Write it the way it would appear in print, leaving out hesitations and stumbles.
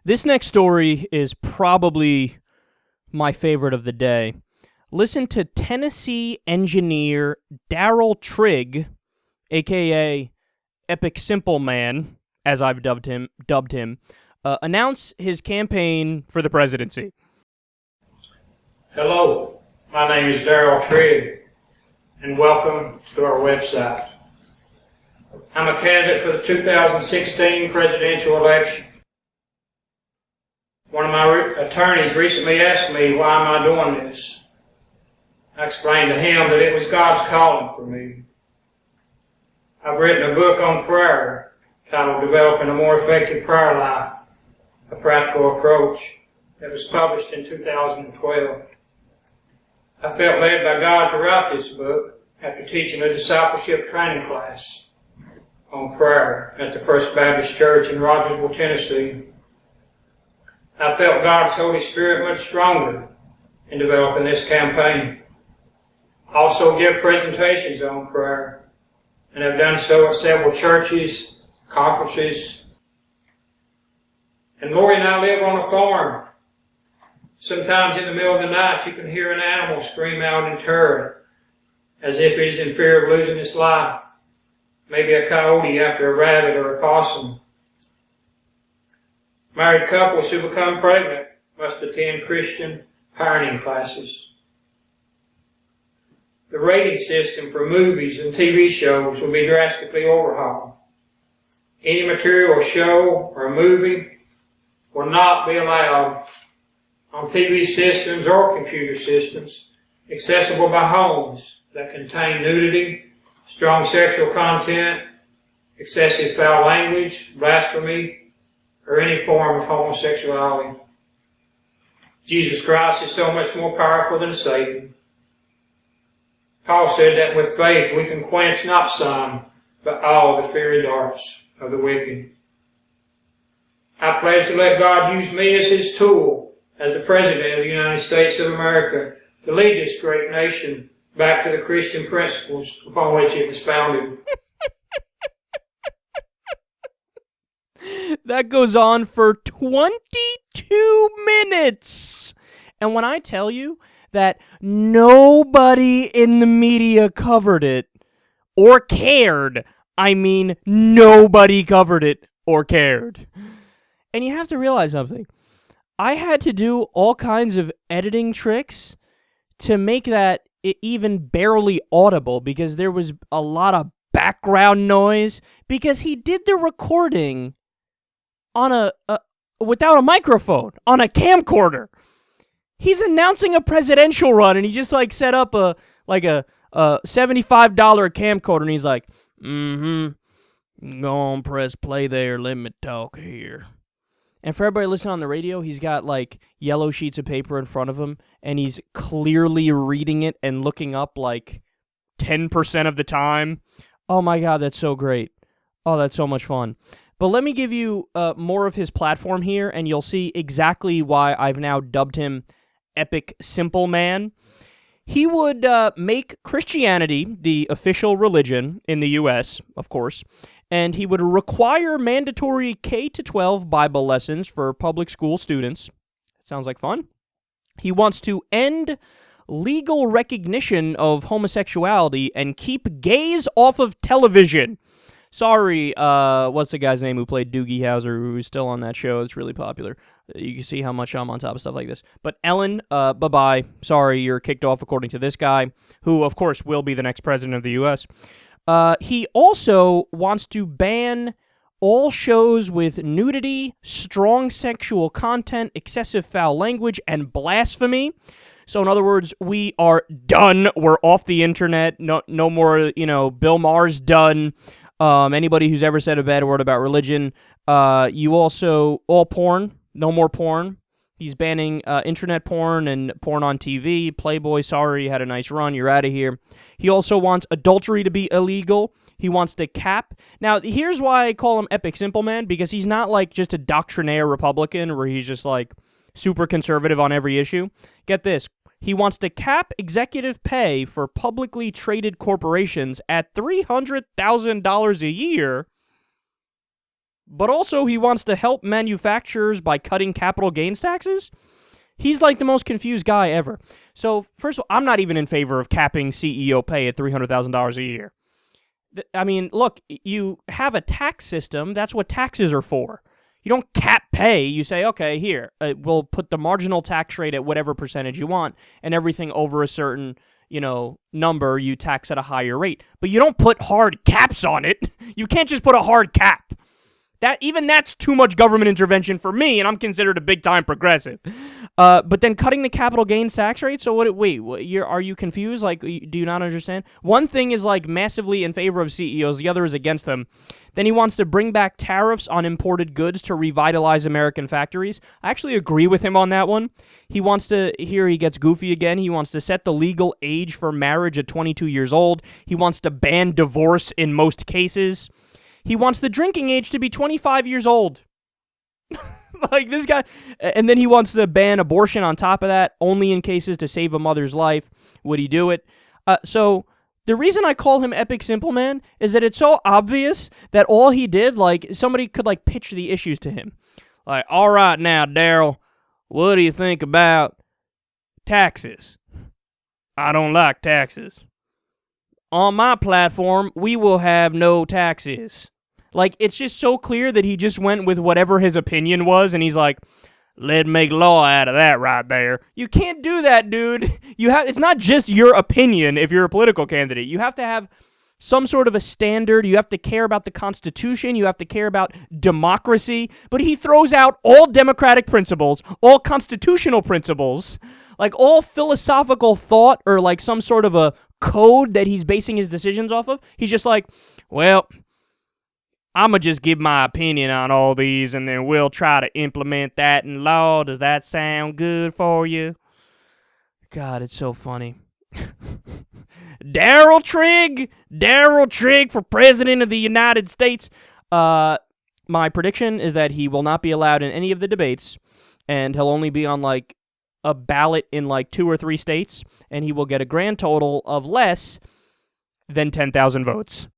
This next story is probably my favorite of the day. Listen to Tennessee engineer Darrell Trigg, a.k.a. Epic Simple Man, as I've dubbed him, announce his campaign for the presidency. Hello, my name is Darrell Trigg, and welcome to our website. I'm a candidate for the 2016 presidential election. One of my attorneys recently asked me, why am I doing this? I explained to him that it was God's calling for me. I've written a book on prayer titled Developing a More Effective Prayer Life, a Practical Approach, that was published in 2012. I felt led by God to write this book after teaching a discipleship training class on prayer at the First Baptist Church in Rogersville, Tennessee. I felt God's Holy Spirit much stronger in developing this campaign. I also give presentations on prayer, and have done so at several churches, conferences. And Lori and I live on a farm. Sometimes in the middle of the night you can hear an animal scream out in terror, as if it is in fear of losing its life. Maybe a coyote after a rabbit or a possum. Married couples who become pregnant must attend Christian parenting classes. The rating system for movies and TV shows will be drastically overhauled. Any material or show or movie will not be allowed on TV systems or computer systems accessible by homes that contain nudity, strong sexual content, excessive foul language, blasphemy, or any form of homosexuality. Jesus Christ is so much more powerful than Satan. Paul said that with faith we can quench not some, but all the fiery darts of the wicked. I pledge to let God use me as His tool as the President of the United States of America to lead this great nation back to the Christian principles upon which it was founded. That goes on for 22 minutes. And when I tell you that nobody in the media covered it or cared, I mean nobody covered it or cared. And you have to realize something. I had to do all kinds of editing tricks to make that even barely audible because there was a lot of background noise because he did the recording on without a microphone, on a camcorder. He's announcing a presidential run and he just set up a $75 camcorder and he's like, go on, press play there, let me talk here. And for everybody listening on the radio, he's got yellow sheets of paper in front of him, and he's clearly reading it and looking up 10% of the time. Oh my God, that's so great. Oh, that's so much fun. But let me give you more of his platform here, and you'll see exactly why I've now dubbed him Epic Simple Man. He would make Christianity the official religion in the U.S., of course, and he would require mandatory K-12 Bible lessons for public school students. Sounds like fun. He wants to end legal recognition of homosexuality and keep gays off of television. Sorry, what's the guy's name who played Doogie Howser, who's still on that show? It's really popular. You can see how much I'm on top of stuff like this. But Ellen, bye-bye. Sorry, you're kicked off according to this guy, who, of course, will be the next president of the U.S. He also wants to ban all shows with nudity, strong sexual content, excessive foul language, and blasphemy. So in other words, we are done. We're off the internet. No more, Bill Maher's done. Anybody who's ever said a bad word about religion. You also, all porn, no more porn. He's banning internet porn and porn on TV. Playboy, sorry, you had a nice run. You're out of here. He also wants adultery to be illegal. He wants to cap. Now, here's why I call him Epic Simple Man, because he's not just a doctrinaire Republican where he's just super conservative on every issue. Get this. He wants to cap executive pay for publicly traded corporations at $300,000 a year but also he wants to help manufacturers by cutting capital gains taxes. He's like the most confused guy ever. So, first of all, I'm not even in favor of capping CEO pay at $300,000 a year. I mean, look, you have a tax system. That's what taxes are for. You don't cap pay. You say, okay, here, we'll put the marginal tax rate at whatever percentage you want, and everything over a certain, number you tax at a higher rate. But you don't put hard caps on it. You can't just put a hard cap. That's too much government intervention for me, and I'm considered a big-time progressive. But then cutting the capital gains tax rate. So are you confused? Like, do you not understand? One thing is like massively in favor of CEOs, the other is against them. Then he wants to bring back tariffs on imported goods to revitalize American factories. I actually agree with him on that one. He wants to. Here he gets goofy again. He wants to set the legal age for marriage at 22 years old. He wants to ban divorce in most cases. He wants the drinking age to be 25 years old. Like this guy. And then he wants to ban abortion on top of that, only in cases to save a mother's life. Would he do it? So the reason I call him Epic Simple Man is that it's so obvious that all he did, like somebody could like pitch the issues to him. Like, all right now, Darrell, what do you think about taxes? I don't like taxes. On my platform, we will have no taxes. Like, it's just so clear that he just went with whatever his opinion was, and he's like, let's make law out of that right there. You can't do that, dude. It's not just your opinion if you're a political candidate. You have to have some sort of a standard. You have to care about the Constitution. You have to care about democracy. But he throws out all democratic principles, all constitutional principles, like all philosophical thought or like some sort of a code that he's basing his decisions off of. He's just like, well, I'm going to just give my opinion on all these, and then we'll try to implement that in law. Does that sound good for you? God, it's so funny. Darrell Trigg for President of the United States. My prediction is that he will not be allowed in any of the debates, and he'll only be on, like, a ballot in, like, 2 or 3 states, and he will get a grand total of less than 10,000 votes.